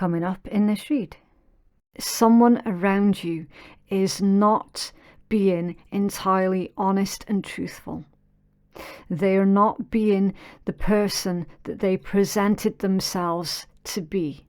coming up in this read. Someone around you is not being entirely honest and truthful. They are not being the person that they presented themselves to be.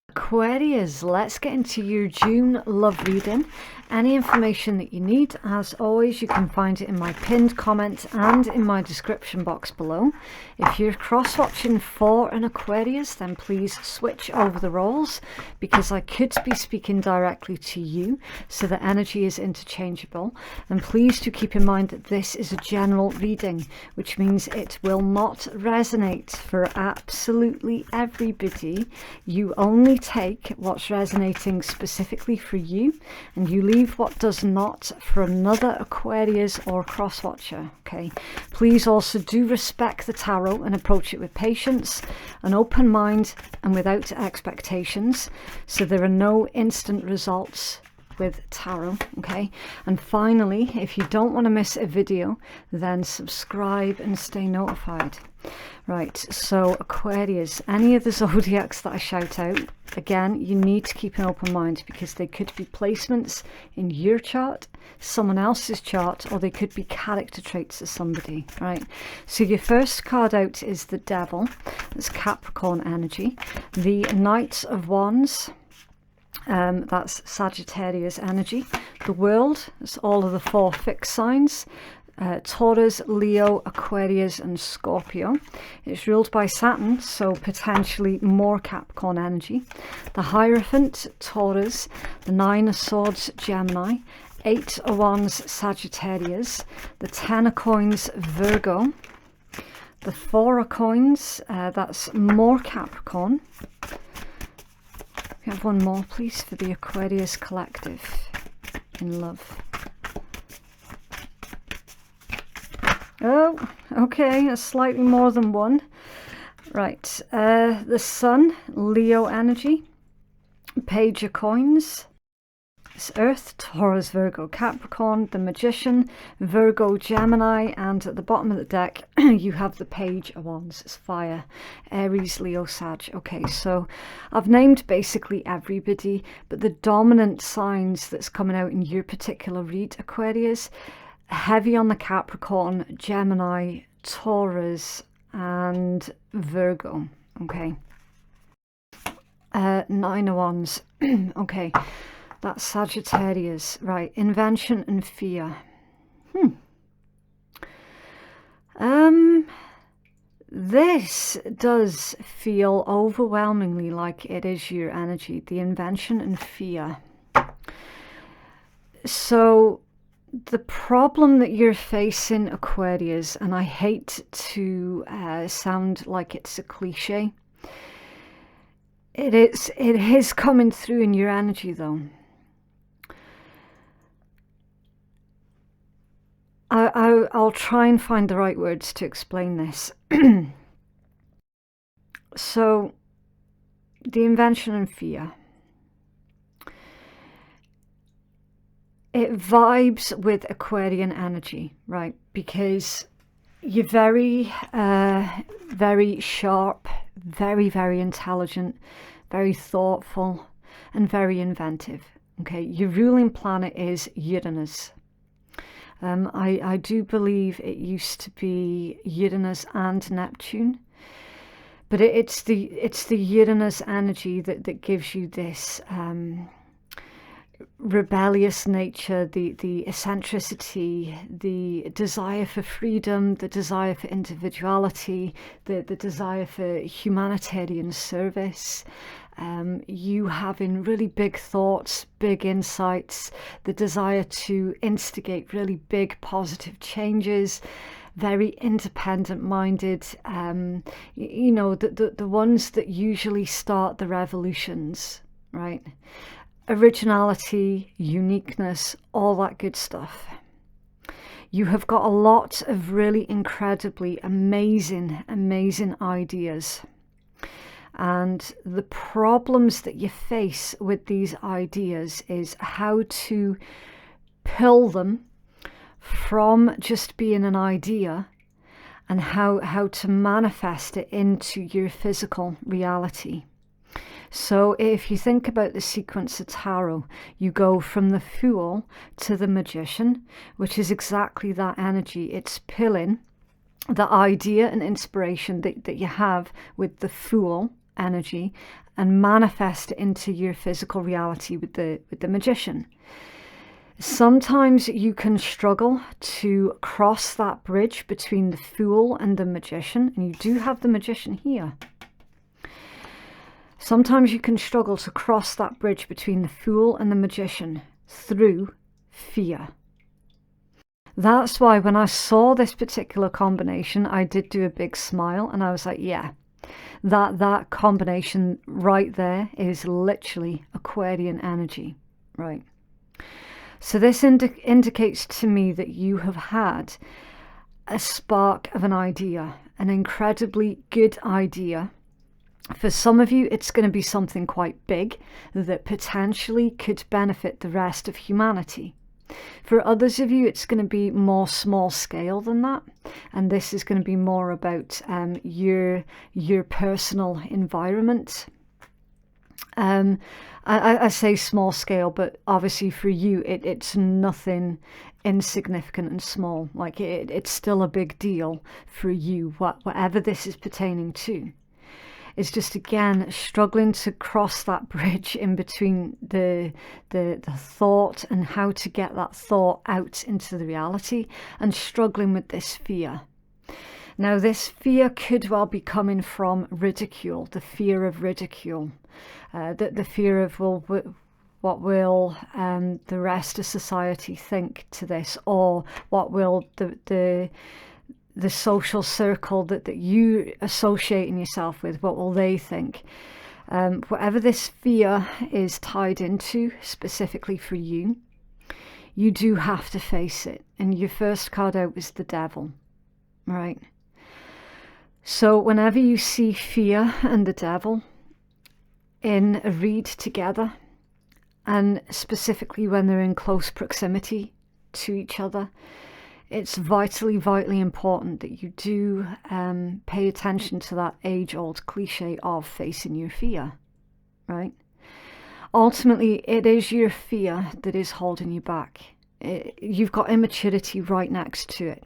Aquarius, let's get into your June love reading. Any information that you need, as always, you can find it in my pinned comment and in my description box below. If you're cross-watching for an Aquarius, then please switch over the roles, because I could be speaking directly to you, so the energy is interchangeable. And please do keep in mind that this is a general reading, which means it will not resonate for absolutely everybody. You only take what's resonating specifically for you, and you leave what does not for another Aquarius or cross-watcher. Okay, please also do respect the tarot and approach it with patience, an open mind, and without expectations, so there are no instant results with tarot. Okay, and finally, if you don't want to miss a video, then subscribe and stay notified. Right, so Aquarius, any of the zodiacs that I shout out, again, you need to keep an open mind, because they could be placements in your chart, someone else's chart, or they could be character traits of somebody. Right, so your first card out is the Devil. That's Capricorn energy. The Knight of Wands, that's Sagittarius energy. The World, that's all of the 4 fixed signs. Taurus, Leo, Aquarius and Scorpio. It's ruled by Saturn, so potentially more Capricorn energy. The Hierophant, Taurus. The 9 of Swords, Gemini. 8 of Wands, Sagittarius. The 10 of Coins, Virgo. The 4 of Coins, that's more Capricorn. We have one more, please, for the Aquarius collective in love. Oh, okay, that's slightly more than one. Right, the Sun, Leo energy. Page of Coins. It's Earth, Taurus, Virgo, Capricorn. The Magician, Virgo, Gemini. And at the bottom of the deck, you have the Page of Wands. It's Fire, Aries, Leo, Sag. Okay, so I've named basically everybody, but the dominant signs that's coming out in your particular read, Aquarius, heavy on the Capricorn, Gemini, Taurus and Virgo. Okay, 9 of Wands. Okay, that's Sagittarius. Right, invention and fear. This does feel overwhelmingly like it is your energy, the invention and fear. So the problem that you're facing, Aquarius, and I hate to sound like it's a cliche, it is coming through in your energy though. I'll try and find the right words to explain this. So, the invention and fear. It vibes with Aquarian energy, right? Because you're very, very sharp, very, very intelligent, very thoughtful, and very inventive. Okay, your ruling planet is Uranus. I do believe it used to be Uranus and Neptune, but it's the Uranus energy that gives you this rebellious nature, the eccentricity, the desire for freedom, the desire for individuality, the desire for humanitarian service. You having really big thoughts, big insights, the desire to instigate really big positive changes, very independent minded, you know, the ones that usually start the revolutions, right? Originality, uniqueness, all that good stuff. You have got a lot of really incredibly amazing ideas. And the problems that you face with these ideas is how to pull them from just being an idea and how to manifest it into your physical reality. So if you think about the sequence of tarot, you go from the Fool to the Magician, which is exactly that energy. It's pulling the idea and inspiration that you have with the Fool energy and manifest it into your physical reality with the Magician. Sometimes you can struggle to cross that bridge between the Fool and the Magician, and you do have the Magician here. Sometimes you can struggle to cross that bridge between the Fool and the Magician through fear. That's why when I saw this particular combination, I did do a big smile, and I was like, yeah, that combination right there is literally Aquarian energy, right? So this indicates to me that you have had a spark of an idea, an incredibly good idea. For some of you, it's going to be something quite big that potentially could benefit the rest of humanity. For others of you, it's going to be more small scale than that. And this is going to be more about your personal environment. I say small scale, but obviously for you, it's nothing insignificant and small. Like it's still a big deal for you, whatever this is pertaining to. It's just, again, struggling to cross that bridge in between the thought and how to get that thought out into the reality, and struggling with this fear. Now, this fear could well be coming from ridicule, the fear of ridicule, the fear of, well, what will the rest of society think to this, or what will the social circle that you associating yourself with, what will they think? Whatever this fear is tied into specifically for you, you do have to face it. And your first card out is the Devil, right? So whenever you see fear and the Devil in a read together, and specifically when they're in close proximity to each other, it's vitally important that you do pay attention to that age-old cliche of facing your fear, right? Ultimately, it is your fear that is holding you back. You've got immaturity right next to it.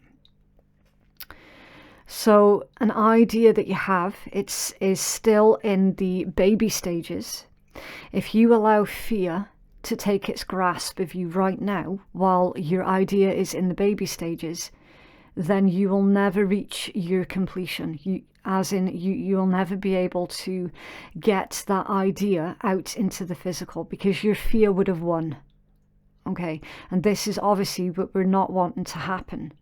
So an idea that you have, is still in the baby stages. If you allow fear to take its grasp of you right now while your idea is in the baby stages, then you will never reach your completion. You'll never be able to get that idea out into the physical, because your fear would have won. Okay, and this is obviously what we're not wanting to happen.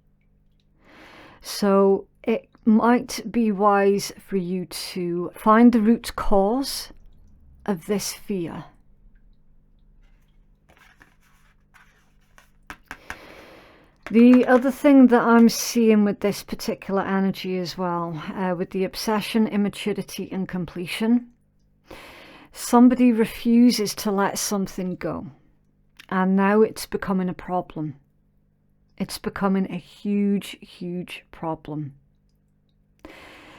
So it might be wise for you to find the root cause of this fear. The other thing that I'm seeing with this particular energy as well, with the obsession, immaturity and completion, somebody refuses to let something go. And now it's becoming a problem. It's becoming a huge problem.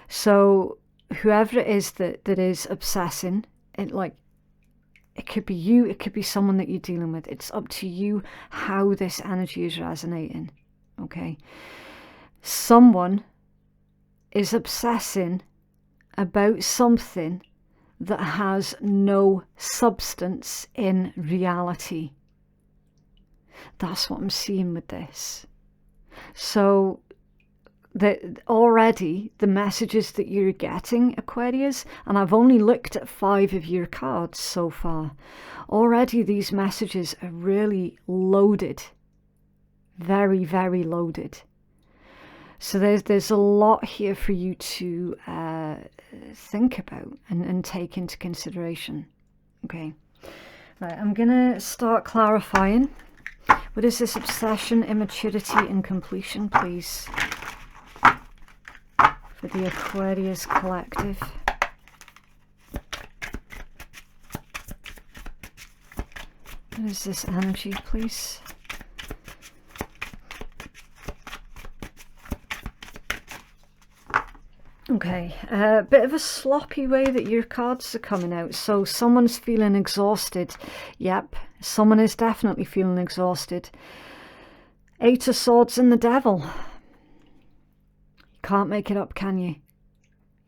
So whoever it is that is obsessing, it could be you, it could be someone that you're dealing with. It's up to you how this energy is resonating, okay? Someone is obsessing about something that has no substance in reality. That's what I'm seeing with this. So already the messages that you're getting, Aquarius, and I've only looked at 5 of your cards so far, already these messages are really loaded, very loaded. So there's a lot here for you to think about and take into consideration. Okay, right, I'm gonna start clarifying. What is this obsession, immaturity and completion, please, for the Aquarius collective? What is this energy, please? Okay, a bit of a sloppy way that your cards are coming out. So someone's feeling exhausted. Yep, someone is definitely feeling exhausted. 8 of Swords and the Devil. You can't make it up, can you?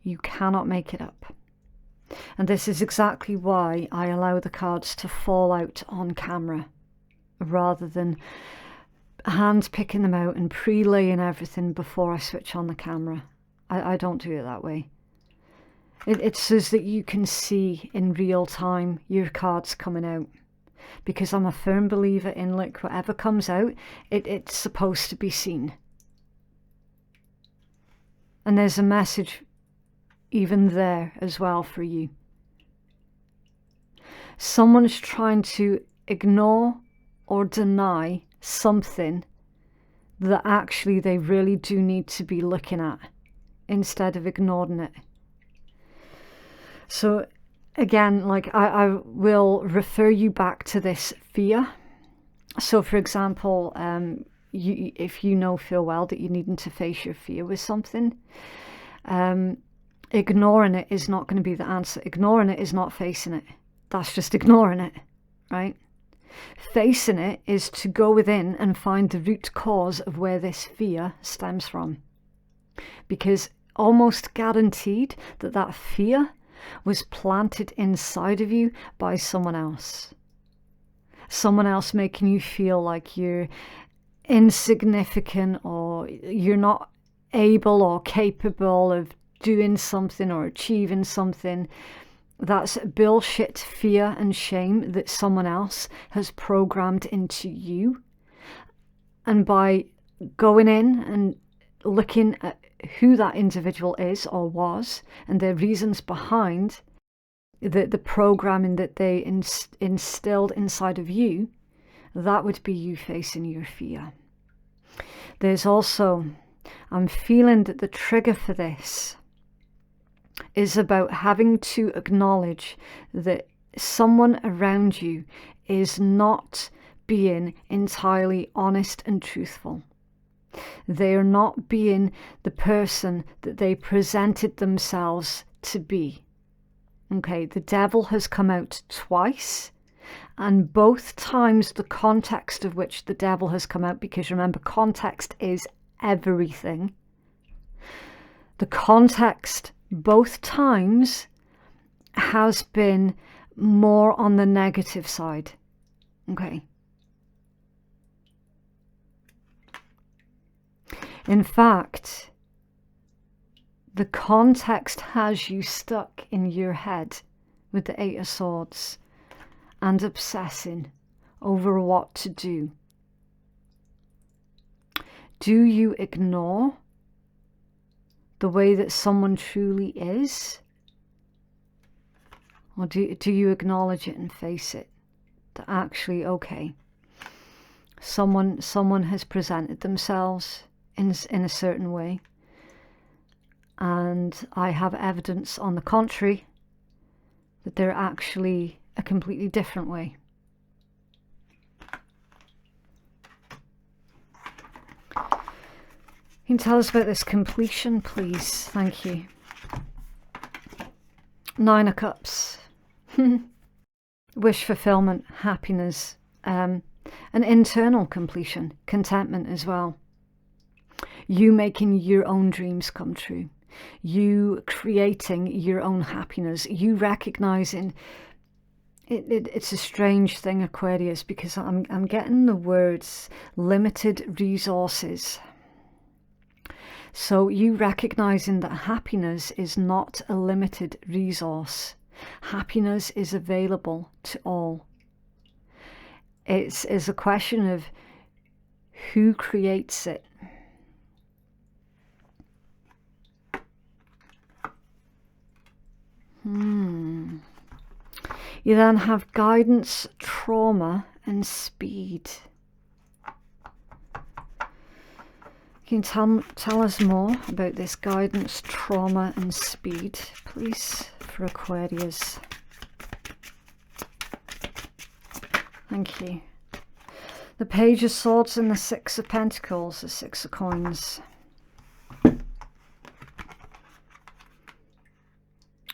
You cannot make it up. And this is exactly why I allow the cards to fall out on camera, rather than hand picking them out and pre-laying everything before I switch on the camera. I don't do it that way. It's so that you can see in real time your cards coming out. Because I'm a firm believer in, like, whatever comes out, it's supposed to be seen. And there's a message even there as well for you. Someone's trying to ignore or deny something that actually they really do need to be looking at, instead of ignoring it. So again, like, I will refer you back to this fear. So for example, if you know full well that you're needing to face your fear with something, ignoring it is not going to be the answer. Ignoring it is not facing it. That's just ignoring it, right? Facing it is to go within and find the root cause of where this fear stems from. Because almost guaranteed that that fear was planted inside of you by someone else. Someone else making you feel like you're insignificant, or you're not able or capable of doing something or achieving something. That's bullshit fear and shame that someone else has programmed into you. And by going in and looking at who that individual is or was, and their reasons behind the programming that they instilled inside of you, that would be you facing your fear. There's also, I'm feeling that the trigger for this is about having to acknowledge that someone around you is not being entirely honest and truthful. They are not being the person that they presented themselves to be. Okay, the devil has come out twice, and both times the context of which the devil has come out, because remember, context is everything. The context both times has been more on the negative side. Okay. In fact, the context has you stuck in your head with the 8 of Swords and obsessing over what to do. Do you ignore the way that someone truly is? Or do you acknowledge it and face it? That actually, okay, someone has presented themselves in a certain way, and I have evidence on the contrary that they're actually a completely different way. Can you tell us about this completion, please? Thank you. 9 of Cups. Wish fulfillment, happiness, an internal completion, contentment as well. You making your own dreams come true. You creating your own happiness. You recognizing it's a strange thing, Aquarius, because I'm getting the words limited resources. So you recognizing that happiness is not a limited resource. Happiness is available to all. It's a question of who creates it. You then have guidance, trauma, and speed. Can you tell us more about this guidance, trauma, and speed, please, for Aquarius? Thank you. The Page of Swords and the 6 of Pentacles, the 6 of Coins.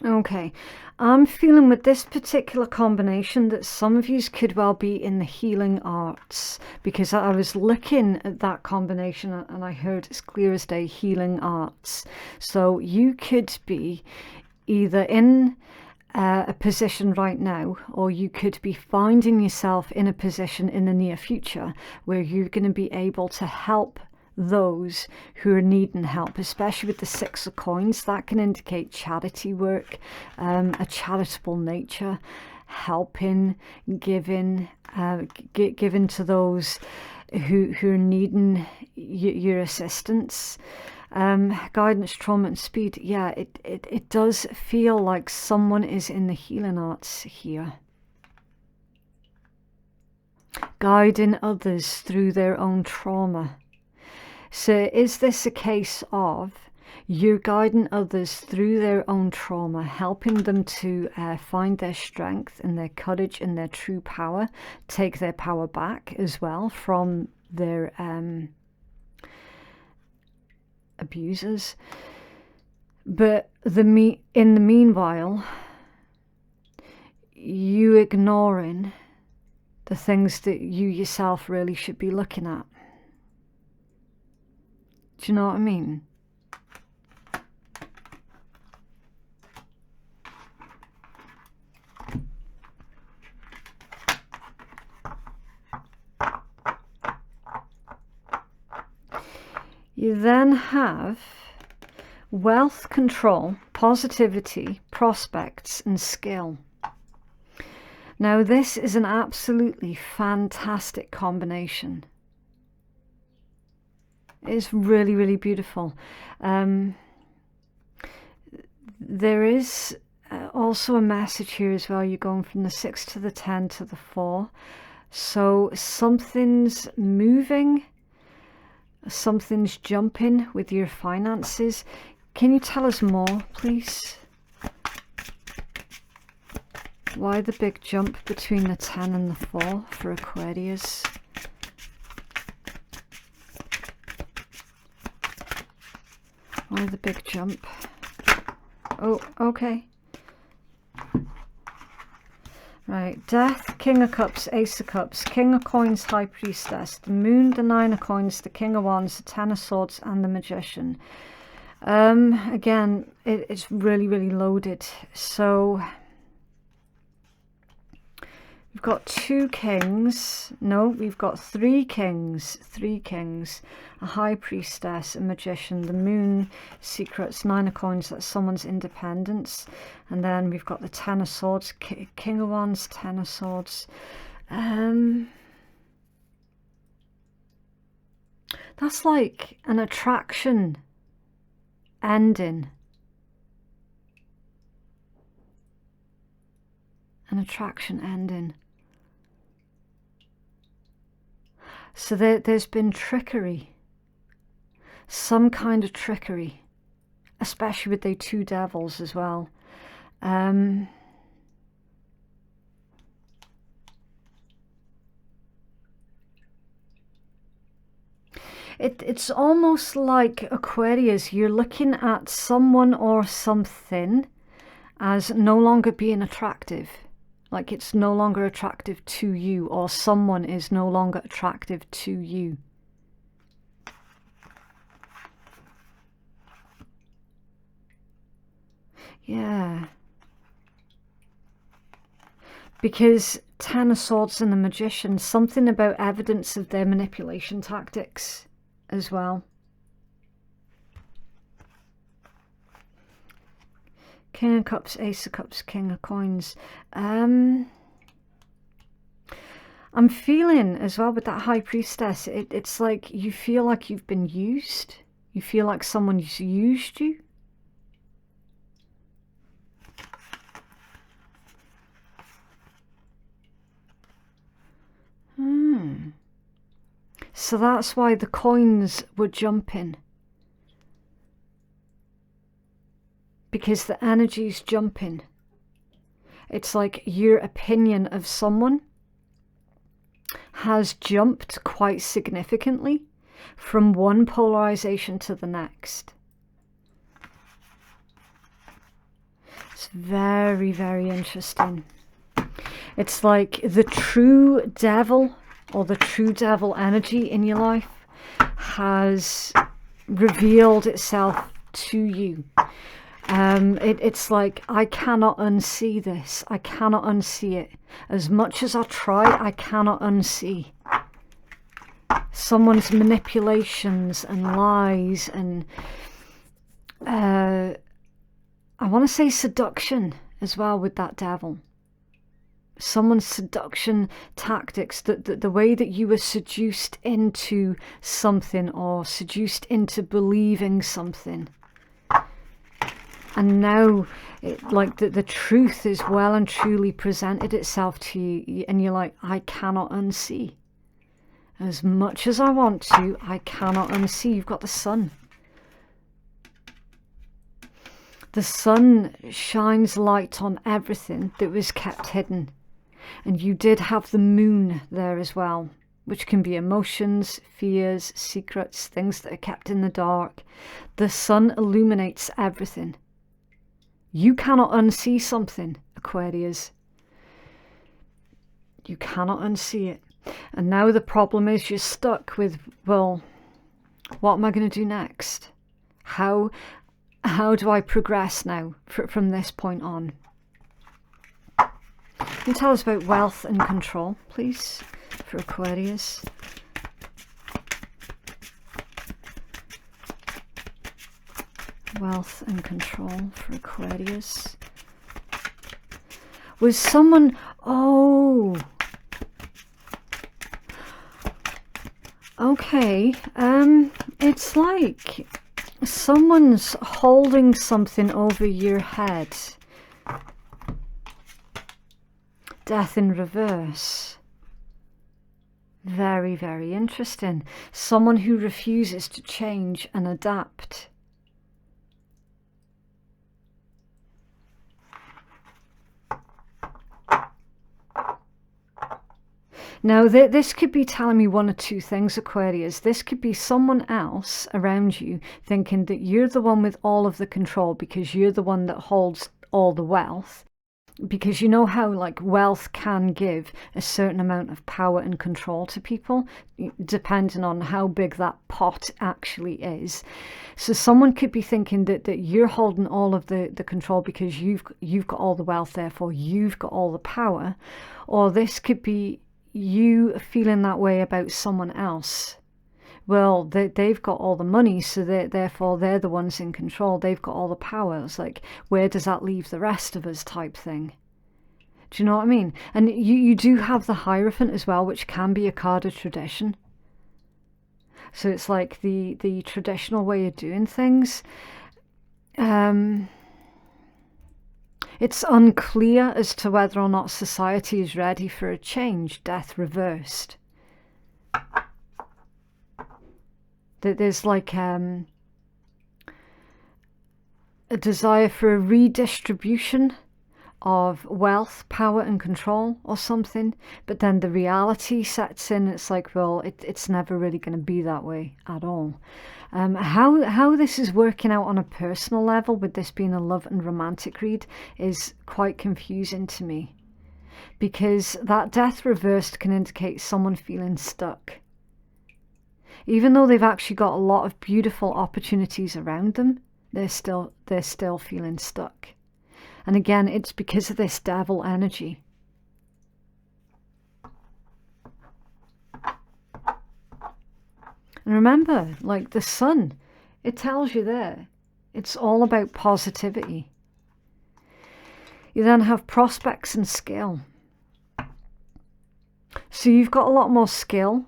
Okay, I'm feeling with this particular combination that some of you could well be in the healing arts, because I was looking at that combination and I heard it's clear as day, healing arts. So you could be either in a position right now, or you could be finding yourself in a position in the near future where you're going to be able to help those who are needing help, especially with the Six of Coins. That can indicate charity work, a charitable nature, helping, giving, giving to those who are needing your assistance. Guidance, trauma and speed. Yeah, it does feel like someone is in the healing arts here, guiding others through their own trauma. So is this a case of you're guiding others through their own trauma, helping them to find their strength and their courage and their true power, take their power back as well from their abusers? But in the meanwhile, you ignoring the things that you yourself really should be looking at. Do you know what I mean? You then have wealth, control, positivity, prospects, and skill. Now, this is an absolutely fantastic combination. It's really, really beautiful. There is also a message here as well. You're going from the 6 to the 10 to the 4. So something's moving, something's jumping with your finances. Can you tell us more, please? Why the big jump between the 10 and the 4 for Aquarius? Why the big jump? Oh, okay. Right, Death, King of Cups, Ace of Cups, King of Coins, High Priestess, the Moon, the Nine of Coins, the King of Wands, the Ten of Swords, and the Magician. Again, it's really, really loaded. So we've got 2 kings. No, we've got 3 kings. 3 kings. A High Priestess, a Magician, the Moon, Secrets, 9 of Coins, that's someone's independence. And then we've got the Ten of Swords, King of Wands, Ten of Swords. That's like an attraction ending. An attraction ending. So there's been trickery. Some kind of trickery. Especially with the 2 devils as well. It's almost like Aquarius, you're looking at someone or something as no longer being attractive. Like it's no longer attractive to you, or someone is no longer attractive to you. Yeah. Because Ten of Swords and the Magician, something about evidence of their manipulation tactics as well. King of Cups, Ace of Cups, King of Coins. I'm feeling as well with that High Priestess, it's like you feel like you've been used. You feel like someone's used you. So that's why the coins were jumping. Because the energy's jumping. It's like your opinion of someone has jumped quite significantly from one polarization to the next. It's very, very interesting. It's like the true devil, or the true devil energy in your life has revealed itself to you. It's like, I cannot unsee this. I cannot unsee it. As much as I try, I cannot unsee someone's manipulations and lies and I want to say seduction as well with that devil. Someone's seduction tactics, the way that you were seduced into something, or seduced into believing something. And now, like the truth is well and truly presented itself to you, and you're like, I cannot unsee. As much as I want to, I cannot unsee. You've got the sun. The sun shines light on everything that was kept hidden. And you did have the moon there as well, which can be emotions, fears, secrets, things that are kept in the dark. The sun illuminates everything. You cannot unsee something, Aquarius. You cannot unsee it. And now the problem is you're stuck with, well, what am I going to do next? How do I progress now from this point on? Can you tell us about wealth and control, please, for Aquarius? Wealth and control for Aquarius. Was someone... Oh... Okay, it's like someone's holding something over your head. Death in reverse. Very, very interesting. Someone who refuses to change and adapt. Now, this could be telling me one or two things, Aquarius. This could be someone else around you thinking that you're the one with all of the control because you're the one that holds all the wealth. Because you know how, like, wealth can give a certain amount of power and control to people, depending on how big that pot actually is. So someone could be thinking that you're holding all of the control because you've got all the wealth, therefore you've got all the power. Or this could be you feeling that way about someone else. Well, they've got all the money, so therefore they're the ones in control. They've got all the power. It's like, where does that leave the rest of us type thing? Do you know what I mean? And you do have the Hierophant as well, which can be a card of tradition. So it's like the traditional way of doing things. It's unclear as to whether or not society is ready for a change. Death reversed. There's like a desire for a redistribution of wealth, power and control or something, but then the reality sets in. It's like, well, it's never really going to be that way at all. How this is working out on a personal level, with this being a love and romantic read, is quite confusing to me, because that death reversed can indicate someone feeling stuck. Even though they've actually got a lot of beautiful opportunities around them, they're still feeling stuck. And again, it's because of this devil energy. And remember, like the sun, it tells you there, it's all about positivity. You then have prospects and skill. So you've got a lot more skill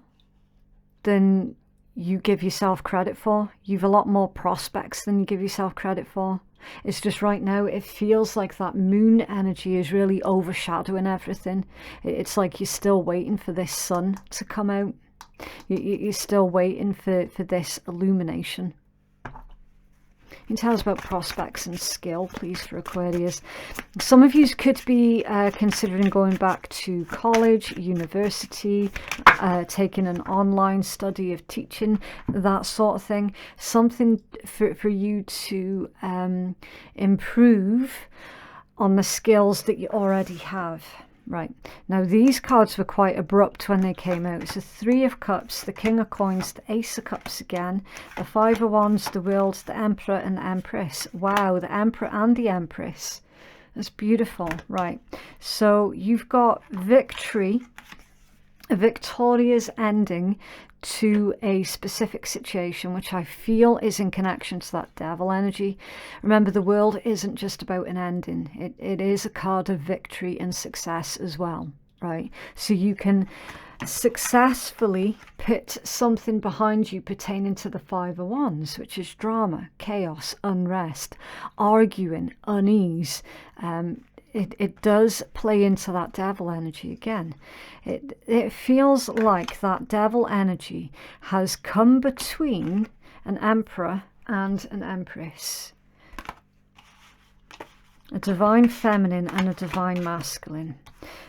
than you give yourself credit for. You've a lot more prospects than you give yourself credit for. It's just right now it feels like that moon energy is really overshadowing everything. It's like you're still waiting for this sun to come out. You're still waiting for this illumination. You can tell us about prospects and skill, please, for Aquarius. Some of you could be considering going back to college, university, taking an online study of teaching, that sort of thing. Something for you to improve on the skills that you already have. Right, now these cards were quite abrupt when they came out. It's the Three of Cups, the King of Coins, the Ace of Cups again, the Five of Wands, the World, the Emperor and the Empress. Wow, the Emperor and the Empress. That's beautiful. Right, so you've got victory, a victorious ending to a specific situation, which I feel is in connection to that devil energy. Remember, the world isn't just about an ending. It is a card of victory and success as well, right? So you can successfully put something behind you pertaining to the Five of Wands, which is drama, chaos, unrest, arguing, unease. It does play into that devil energy again. It feels like that devil energy has come between an emperor and an empress. A divine feminine and a divine masculine.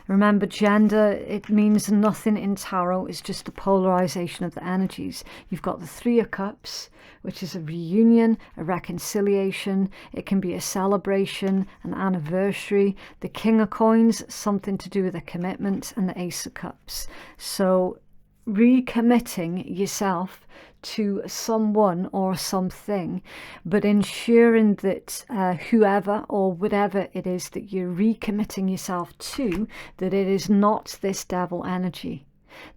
Remember, gender, it means nothing in tarot. It's just the polarization of the energies. You've got the Three of Cups, which is a reunion, a reconciliation. It can be a celebration, an anniversary. The King of Coins, something to do with a commitment, and the Ace of Cups. So recommitting yourself to someone or something, but ensuring that whoever or whatever it is that you're recommitting yourself to, that it is not this devil energy,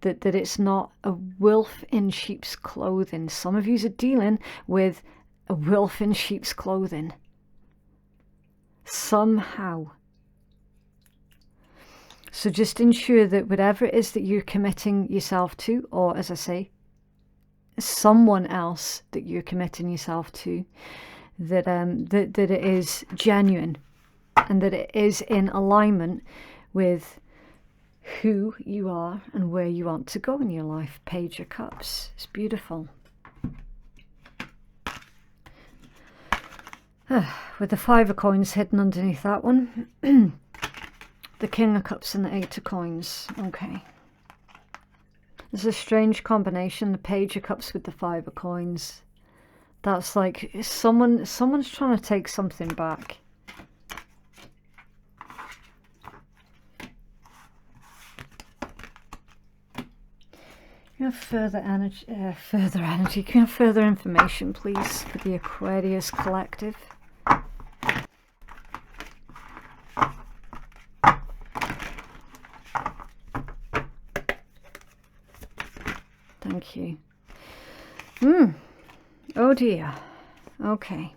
that it's not a wolf in sheep's clothing. Some of you are dealing with a wolf in sheep's clothing somehow. So just ensure that whatever it is that you're committing yourself to, or as I say, someone else that you're committing yourself to, that that it is genuine and that it is in alignment with who you are and where you want to go in your life. Page of Cups. It's beautiful. With the Five of Coins hidden underneath that one. The King of Cups and the Eight of Coins. Okay. It's a strange combination, the Page of Cups with the Five of Coins. That's like someone's trying to take something back. Can you have further energy? Can you have further information, please, for the Aquarius Collective? Thank you. Oh dear. Okay.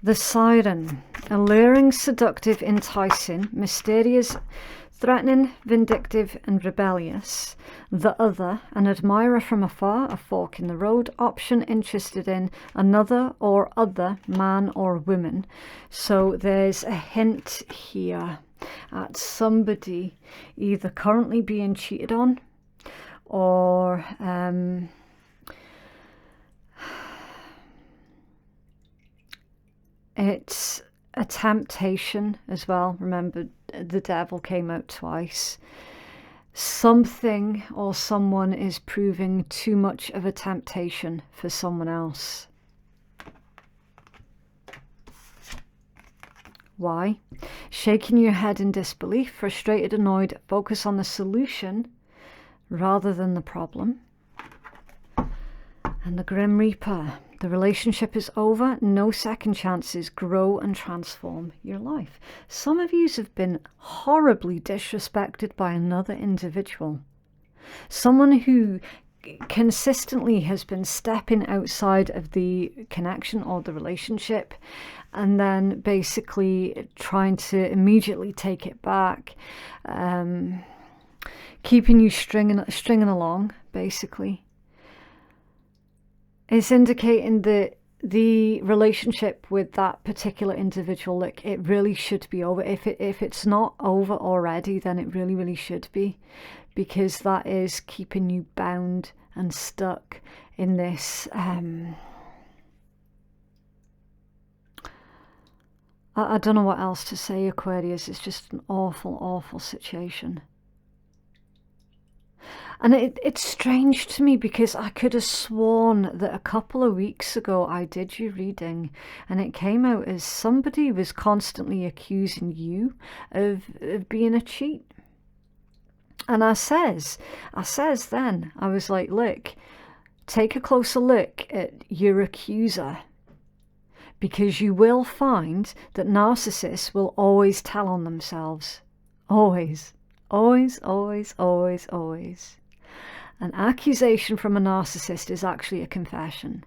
The Siren. Alluring, seductive, enticing, mysterious, threatening, vindictive and rebellious. The Other, an admirer from afar, a fork in the road, option, interested in another or other man or woman. So there's a hint here at somebody either currently being cheated on, or it's a temptation as well. Remember, the devil came out twice. Something or someone is proving too much of a temptation for someone else. Why? Shaking your head in disbelief, frustrated, annoyed, focus on the solution rather than the problem. And the Grim Reaper. The relationship is over. No second chances. Grow and transform your life. Some of you have been horribly disrespected by another individual. Someone who consistently has been stepping outside of the connection or the relationship, and then basically trying to immediately take it back. Keeping you stringing along, basically. It's indicating that the relationship with that particular individual, like, it really should be over. If it's not over already, then it really should be, because that is keeping you bound and stuck in this I don't know what else to say, Aquarius. It's just an awful situation. And it's strange to me because I could have sworn that a couple of weeks ago I did your reading and it came out as somebody was constantly accusing you of being a cheat. And I says then, I was like, look, take a closer look at your accuser, because you will find that narcissists will always tell on themselves. Always, always, always, always, always. An accusation from a narcissist is actually a confession.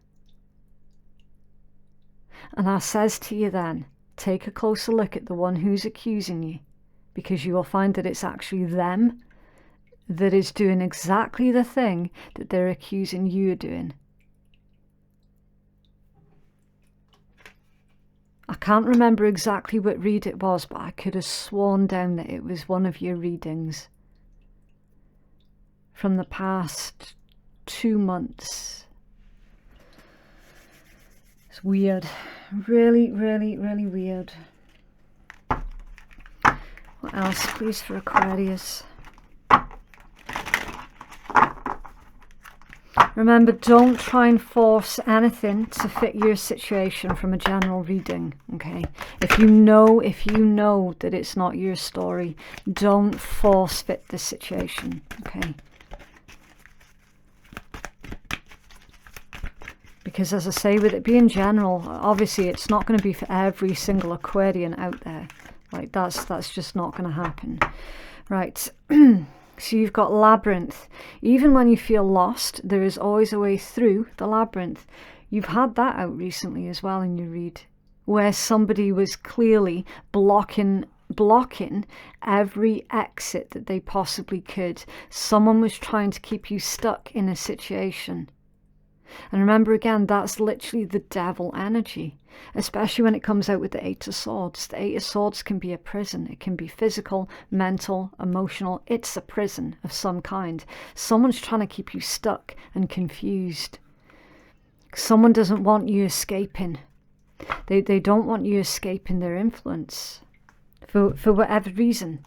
And I says to you then, take a closer look at the one who's accusing you, because you will find that it's actually them that is doing exactly the thing that they're accusing you of doing. I can't remember exactly what read it was, but I could have sworn down that it was one of your readings from the past 2 months. It's weird. Really, really, really weird. What else, please, for Aquarius? Remember, don't try and force anything to fit your situation from a general reading, okay? If you know that it's not your story, don't force fit the situation, okay? Because as I say, with it being general, obviously it's not going to be for every single Aquarian out there. Like, that's just not going to happen. Right. So you've got labyrinth. Even when you feel lost, there is always a way through the labyrinth. You've had that out recently as well in your read, where somebody was clearly blocking every exit that they possibly could. Someone was trying to keep you stuck in a situation. And remember, again, that's literally the devil energy, especially when it comes out with the Eight of Swords. The Eight of Swords can be a prison. It can be physical, mental, emotional. It's a prison of some kind. Someone's trying to keep you stuck and confused. Someone doesn't want you escaping. They don't want you escaping their influence for whatever reason.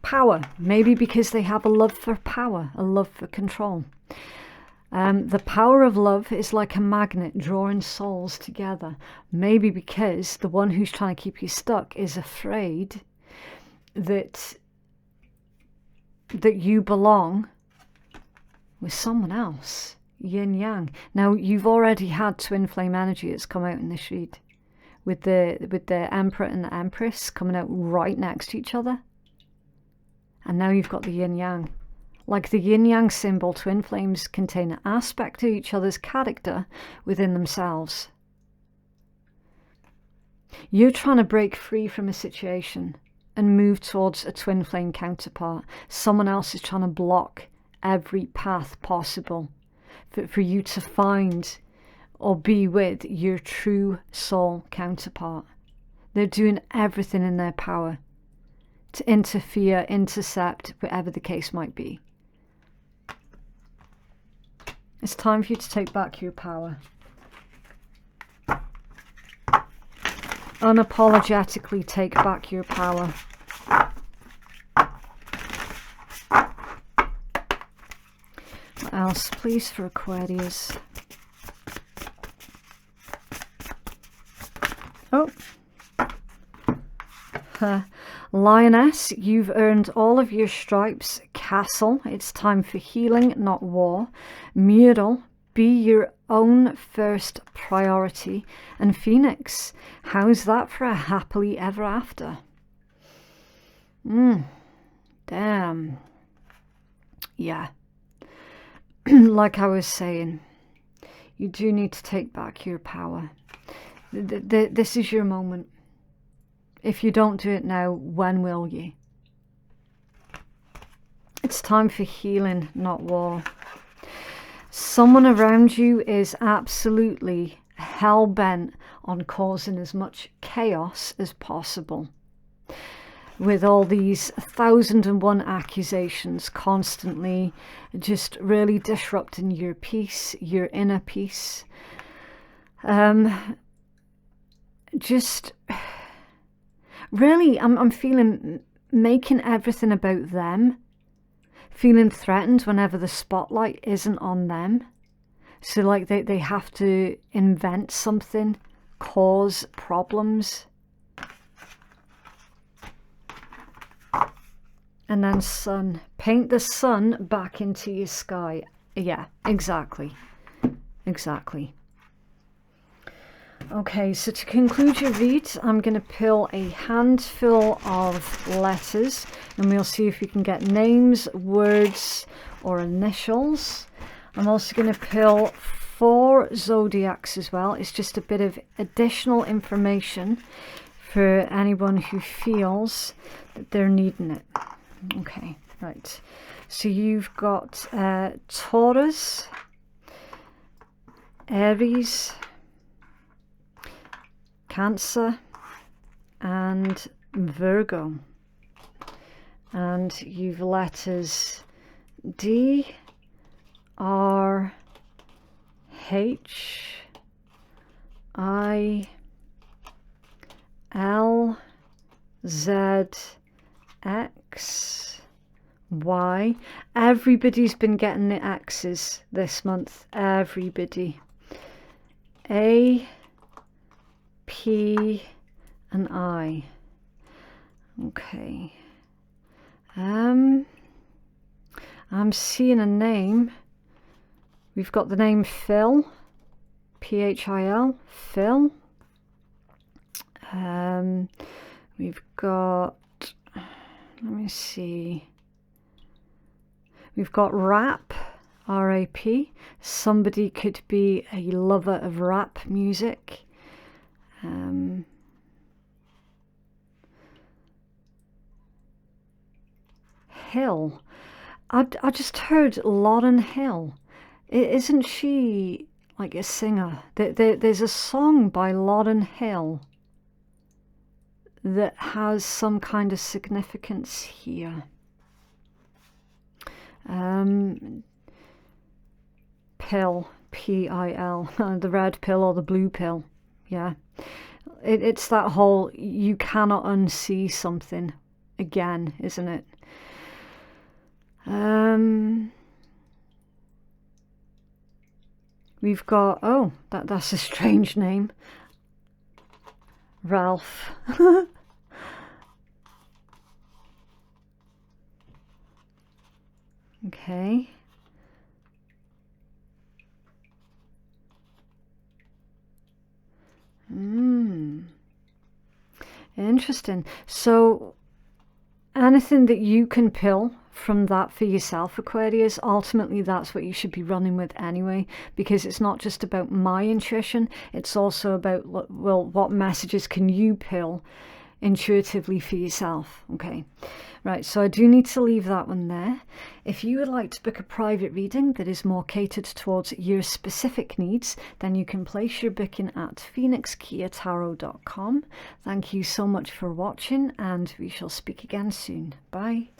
Power, maybe because they have a love for power, a love for control. The power of love is like a magnet drawing souls together. Maybe because the one who's trying to keep you stuck is afraid that you belong with someone else. Yin yang. Now, you've already had twin flame energy that's come out in this read, with the Emperor and the Empress coming out right next to each other. And now you've got the yin yang. Like the yin-yang symbol, twin flames contain an aspect to each other's character within themselves. You're trying to break free from a situation and move towards a twin flame counterpart. Someone else is trying to block every path possible for you to find or be with your true soul counterpart. They're doing everything in their power to interfere, intercept, whatever the case might be. It's time for you to take back your power. Unapologetically take back your power. What else, please, for Aquarius? Oh. Lioness, you've earned all of your stripes. Castle, it's time for healing, not war. Mural, be your own first priority. And Phoenix, how's that for a happily ever after? Damn. Yeah. Like I was saying, you do need to take back your power. This is your moment. If you don't do it now, when will you? It's time for healing, not war. Someone around you is absolutely hell-bent on causing as much chaos as possible. With all these 1001 accusations constantly just really disrupting your peace, your inner peace. Just... Really, I'm feeling making everything about them, feeling threatened whenever the spotlight isn't on them. So like they have to invent something, cause problems. And then sun. Paint the sun back into your sky. Yeah, exactly. Exactly. Okay, so to conclude your read, I'm going to pull a handful of letters and we'll see if we can get names, words or initials. I'm also going to pull 4 zodiacs as well. It's just a bit of additional information for anyone who feels that they're needing it. Okay, right. So you've got Taurus, Aries, Cancer and Virgo. And you've letters D, R, H, I, L, Z, X, Y. Everybody's been getting the X's this month. Everybody. A, P and I. Okay. I'm seeing a name. We've got the name Phil. P-H-I-L. Phil. We've got, let me see. We've got rap. R-A-P. Somebody could be a lover of rap music. Hill. I just heard Lauryn Hill. Isn't she like a singer? There's a song by Lauryn Hill that has some kind of significance here. Pill, P-I-L, the red pill or the blue pill. Yeah, it's that whole you cannot unsee something again, isn't it? We've got, oh, that's a strange name. Ralph. Okay. Interesting. So anything that you can pull from that for yourself, Aquarius, ultimately that's what you should be running with anyway, because it's not just about my intuition, it's also about, well, what messages can you pull intuitively for yourself. Okay, right, so I do need to leave that one there. If you would like to book a private reading that is more catered towards your specific needs, then you can place your booking at phoenixkeiatarot.com. Thank you so much for watching and we shall speak again soon. Bye.